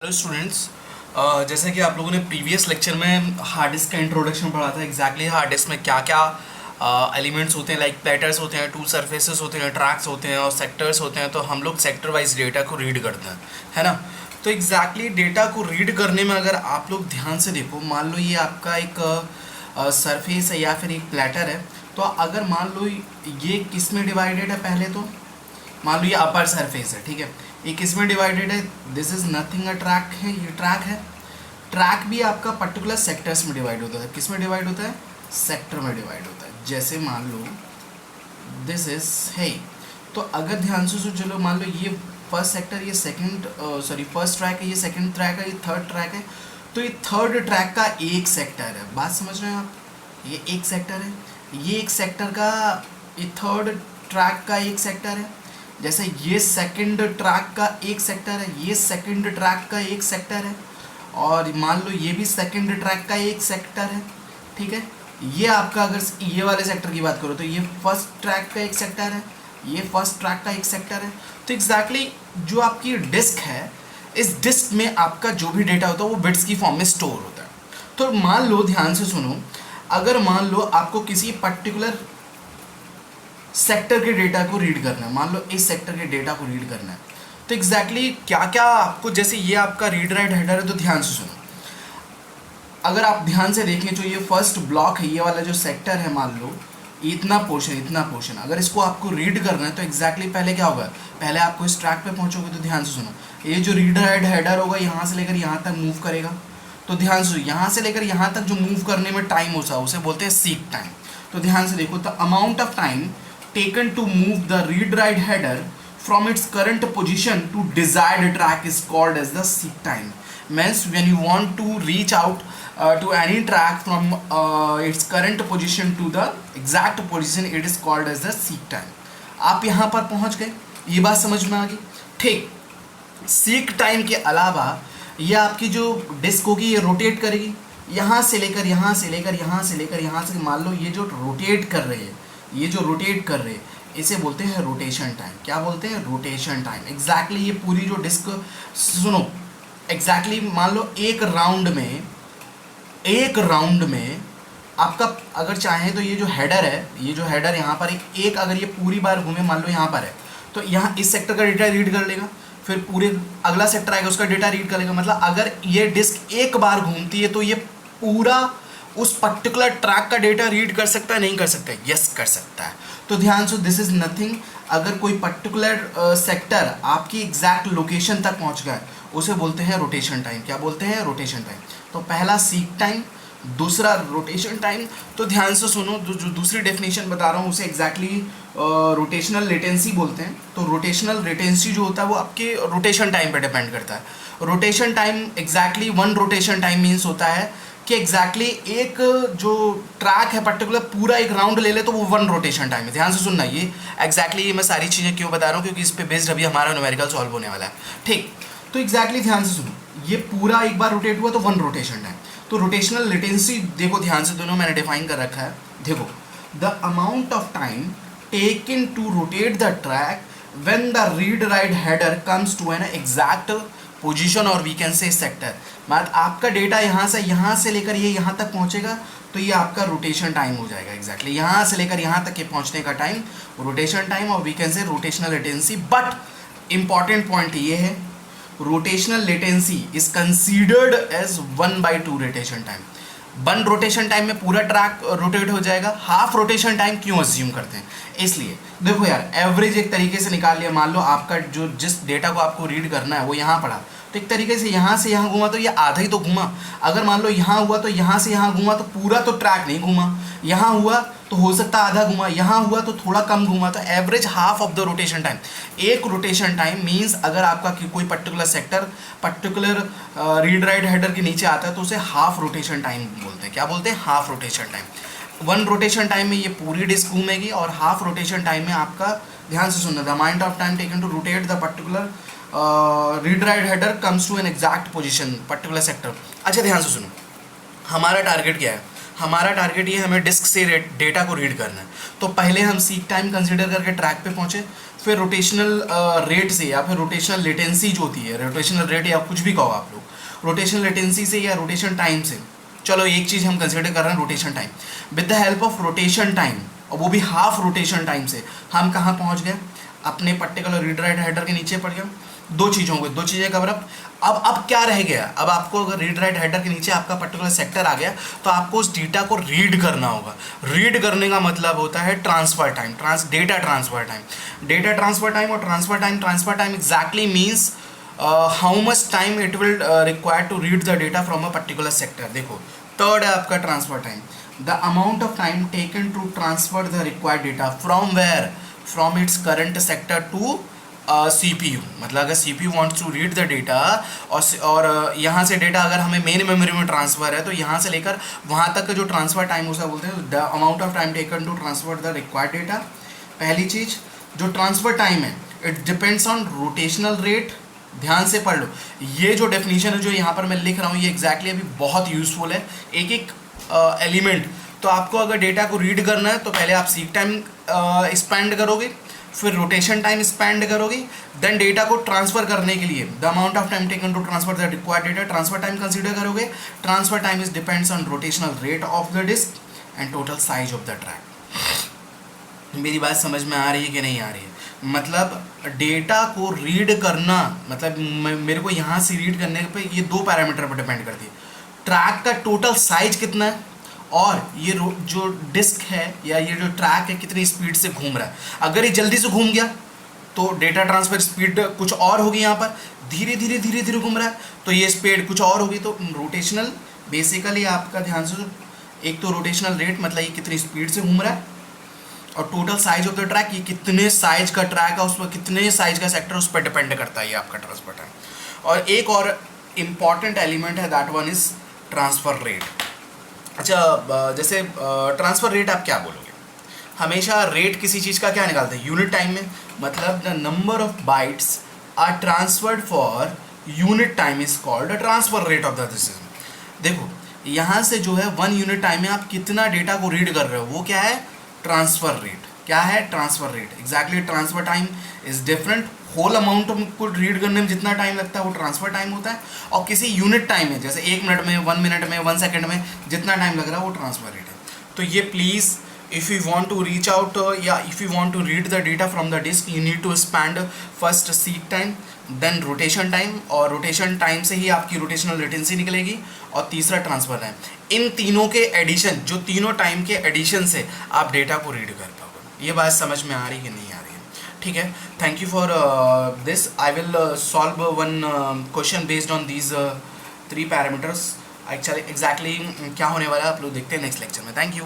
Hello students. जैसे कि आप लोगों ने प्रीवियस लेक्चर में हार्ड डिस्क का इंट्रोडक्शन पढ़ा था। एग्जैक्टली हार्ड डिस्क में क्या क्या एलिमेंट्स होते हैं, लाइक प्लेटर्स होते हैं, टू सरफेसेस होते हैं, ट्रैक्स होते हैं और सेक्टर्स होते हैं। तो हम लोग सेक्टर वाइज डेटा को रीड करते हैं, है ना। तो एग्जैक्टली डेटा को रीड करने में अगर आप लोग ध्यान से देखो, मान लो ये आपका एक सरफेस है या फिर एक प्लेटर है। तो अगर मान लो ये किस में डिवाइडेड है, पहले तो मान लो ये अपर सरफेस है, ठीक है। ये किस में डिवाइडेड है, this is nothing a track है, ये ट्रैक है। ट्रैक भी आपका पर्टिकुलर सेक्टर्स में डिवाइड होता है। किस में डिवाइड होता है, सेक्टर में डिवाइड होता है। जैसे मान लो दिस इज है, तो अगर ध्यान से सोचो, चलो मान लो ये फर्स्ट सेक्टर, ये सेकंड फर्स्ट ट्रैक है, ये सेकंड ट्रैक है, ये थर्ड ट्रैक है। तो ये थर्ड ट्रैक का एक सेक्टर है, बात समझ रहे हैं आप। ये एक सेक्टर है, ये एक सेक्टर का, ये थर्ड ट्रैक का एक सेक्टर है। जैसे ये सेकंड ट्रैक का एक सेक्टर है, ये सेकंड ट्रैक का एक सेक्टर है, और मान लो ये भी सेकंड ट्रैक का एक सेक्टर है, ठीक है। ये आपका अगर ये वाले सेक्टर की बात करो तो ये फर्स्ट ट्रैक का एक सेक्टर है, ये फर्स्ट ट्रैक का एक सेक्टर है। तो एग्जैक्टली जो आपकी डिस्क है, इस डिस्क में आपका जो भी डेटा होता है वो बिट्स की फॉर्म में स्टोर होता है। तो मान लो, ध्यान से सुनो, अगर मान लो आपको किसी पर्टिकुलर सेक्टर के डेटा को रीड करना है, मान लो इस सेक्टर के डेटा को रीड करना है, तो एग्जैक्टली क्या क्या आपको, जैसे ये आपका रीड राइट हेडर है, तो ध्यान से सुनो। अगर आप ध्यान से देखें, जो ये फर्स्ट ब्लॉक है, ये वाला जो सेक्टर है, मान लो इतना पोर्शन, अगर इसको आपको रीड करना है तो एग्जैक्टली पहले क्या होगा, पहले आपको इस ट्रैक पे पहुंचोगे। तो ध्यान से सुनो, ये जो रीड राइट हेडर होगा यहाँ से लेकर यहाँ तक मूव करेगा। तो ध्यान से, यहाँ से लेकर यहाँ तक जो मूव करने में टाइम होता है उसे बोलते हैं सीक टाइम। तो ध्यान से देखो, the amount of time taken to move the read write header from its current position to desired track is called as the seek time. Means when you want to reach out to any track from its current position to the exact position, it is called as the seek time. आप यहाँ पर पहुँच गए, ये बात समझ में आ गई, ठीक। सीक टाइम के अलावा ये आपकी जो डिस्क होगी ये रोटेट करेगी, यहाँ से लेकर यहाँ से लेकर यहाँ से लेकर यहाँ से। मान लो ये जो रोटेट कर रही है, ये जो रोटेट कर रहे हैं, इसे बोलते हैं रोटेशन टाइम। क्या बोलते हैं, रोटेशन टाइम। एग्जैक्टली ये पूरी जो डिस्क, सुनो, एग्जैक्टली मान लो एक राउंड में आपका, अगर चाहे तो ये जो हेडर है, ये जो हेडर यहाँ पर एक अगर ये पूरी बार घूमे, मान लो यहाँ पर है, तो यहाँ इस सेक्टर का डेटा रीड कर लेगा, फिर पूरे अगला सेक्टर आएगा उसका डेटा रीड कर लेगा। मतलब अगर ये डिस्क एक बार घूमती है तो ये पूरा उस पर्टिकुलर ट्रैक का डेटा रीड कर सकता है, नहीं कर सकता है, यस कर सकता है। तो ध्यान से, दिस इज नथिंग, अगर कोई पर्टिकुलर सेक्टर आपकी एग्जैक्ट लोकेशन तक पहुंच गया उसे बोलते हैं रोटेशन टाइम। क्या बोलते हैं, रोटेशन टाइम। तो पहला सीक टाइम, दूसरा रोटेशन टाइम। तो ध्यान से सुनो, जो दूसरी डेफिनेशन बता रहा हूँ उसे एग्जैक्टली रोटेशनल लेटेंसी बोलते हैं। तो रोटेशनल लेटेंसी जो होता है वो आपके रोटेशन टाइम पर डिपेंड करता है। Rotation time exactly one rotation time means होता है कि एग्जैक्टली एक जो ट्रैक है पर्टिकुलर पूरा एक राउंड ले ले तो वो वन रोटेशन टाइम है। ध्यान से सुनना, ये एग्जैक्टली मैं सारी चीज़ें क्यों बता रहा हूँ, क्योंकि इस पे बेस्ड अभी हमारा न्यूमेरिकल सॉल्व होने वाला है, ठीक। तो एग्जैक्टली ध्यान से सुनो, ये पूरा एक बार रोटेट हुआ तो वन रोटेशन टाइम। तो रोटेशनल लेटेंसी देखो ध्यान से, दोनों मैंने डिफाइन कर रखा है। देखो, the amount of time taken to rotate the track when the read write header comes to an exact position और वी कैन से सेक्टर। मतलब आपका डेटा यहाँ से लेकर ये यहाँ तक पहुँचेगा तो ये आपका रोटेशन टाइम हो जाएगा। एग्जैक्टली यहाँ से लेकर यहाँ तक के पहुँचने का टाइम रोटेशन टाइम, और we can say rotational latency. But important point ये है, rotational latency is considered as 1/2 rotation time. One rotation time में पूरा ट्रैक रोटेट हो जाएगा, हाफ रोटेशन टाइम क्यों अज्यूम करते हैं, इसलिए देखो यार, एवरेज एक तरीके से निकाल लिया। मान लो आपका जो जिस डेटा को आपको रीड करना है वो यहाँ पड़ा, तो एक तरीके से यहाँ से यहाँ घूमा तो ये आधा ही तो घूमा। अगर मान लो यहाँ हुआ तो यहाँ से यहाँ घूमा तो पूरा तो ट्रैक नहीं घूमा। यहाँ हुआ तो हो सकता आधा घूमा, यहाँ हुआ तो थोड़ा कम घूमा। तो average half of the rotation time. एक रोटेशन टाइम मीन्स अगर आपका कोई particular sector particular read write header के नीचे आता है तो उसे हाफ रोटेशन टाइम बोलते हैं। क्या बोलते हैं, half rotation time. One rotation time में ये पूरी डिस्क घूमेगी, और हाफ रोटेशन टाइम में आपका, ध्यान से सुनना, the amount of time taken to rotate the particular read write header comes to an exact position particular sector. अच्छा ध्यान से सुनो, हमारा टारगेट क्या है, हमारा टारगेट ये है, हमें डिस्क से डेटा को रीड करना है। तो पहले हम सीक टाइम कंसीडर करके ट्रैक पे पहुंचे, फिर रोटेशनल रेट से या फिर रोटेशनल लेटेंसी जो होती है, रोटेशनल रेट या कुछ भी कहो आप लोग, रोटेशनल लेटेंसी से या रोटेशन टाइम से, चलो एक चीज़ हम कंसिडर कर रहे हैं rotation time, with the help of rotation time, और वो भी हाफ रोटेशन टाइम से हम कहाँ पहुँच गए, अपने पर्टिकुलर रीड राइट हेडर के नीचे पड़ गया। दो चीज़ें कवर अप। अब क्या रह गया, अब आपको अगर रीड राइट हेडर के नीचे आपका पर्टिकुलर सेक्टर आ गया तो आपको उस डेटा को रीड करना होगा। रीड करने का मतलब होता है transfer time, data transfer time. Data transfer time और transfer time exactly means how much time it will require to read the data from a particular sector. देखो थर्ड है आपका transfer time, the amount of time taken to transfer the required data from where, from its current sector to CPU। मतलब अगर CPU wants to read the data और यहाँ से data अगर हमें मेन मेमोरी में ट्रांसफ़र है तो यहाँ से लेकर वहाँ तक का जो ट्रांसफ़र टाइम उसका बोलते हैं the amount of time taken to transfer the required data. पहली चीज़ जो ट्रांसफ़र टाइम है it depends on rotational rate. ध्यान से पढ़ लो, ये जो डेफिनेशन है जो यहाँ पर मैं लिख रहा हूँ ये एग्जैक्टली अभी बहुत यूजफुल है, एक एक एलिमेंट। तो आपको अगर डेटा को रीड करना है तो पहले आप सीक टाइम स्पेंड करोगे, फिर रोटेशन टाइम स्पेंड करोगे, देन डेटा को ट्रांसफर करने के लिए the amount of time taken to transfer the required data, transfer time consider करोगे। Transfer time is depends on rotational rate of the disk and total size of the track. मेरी बात समझ में आ रही है कि नहीं आ रही है? मतलब डेटा को रीड करना, मतलब मेरे को यहाँ से रीड करने पे ये दो पैरामीटर पर डिपेंड करती है, ट्रैक का टोटल साइज कितना है और ये जो डिस्क है या ये जो ट्रैक है कितनी स्पीड से घूम रहा है। अगर ये जल्दी से घूम गया तो डेटा ट्रांसफर स्पीड कुछ और होगी, यहाँ पर धीरे धीरे घूम रहा है तो ये स्पीड कुछ और होगी। तो रोटेशनल बेसिकली आपका ध्यान से, एक तो रोटेशनल रेट मतलब ये कितनी स्पीड से घूम रहा है, और total size of the track, ये कितने साइज का ट्रैक है, उस पर कितने साइज का सेक्टर, उस पर डिपेंड करता है ये आपका ट्रांसफर टाइम। और एक और इम्पॉर्टेंट एलिमेंट है, that one is transfer rate. अच्छा, जैसे ट्रांसफ़र रेट आप क्या बोलोगे? हमेशा रेट किसी चीज़ का क्या निकालते हैं? यूनिट टाइम में। मतलब the number of bytes are transferred for unit time is called the transfer rate of the system. देखो यहाँ से जो है 1 यूनिट टाइम में आप कितना डेटा को रीड कर रहे हो वो क्या है? Transfer rate. क्या है? Transfer rate. Exactly transfer time is different. Whole amount को रीड करने में जितना टाइम लगता है वो ट्रांसफ़र टाइम होता है, और किसी यूनिट टाइम में जैसे 1 मिनट में, 1 मिनट में, 1 सेकंड में जितना टाइम लग रहा है वो ट्रांसफ़र रेट है। तो ये please if you want to reach out या if you want to read the data from the disk you need to spend first seek time, then rotation time, और रोटेशन टाइम से ही आपकी rotational latency निकलेगी, और तीसरा transfer time. इन तीनों के एडिशन, जो तीनों टाइम के एडिशन से आप डेटा को रीड कर पाओगे। ये बात समझ में आ रही कि नहीं आ रही? ठीक है, thank you for this. I will solve one question based on these 3 parameters. Actually exactly क्या होने वाला है आप लोग देखते हैं नेक्स्ट लेक्चर में। Thank you.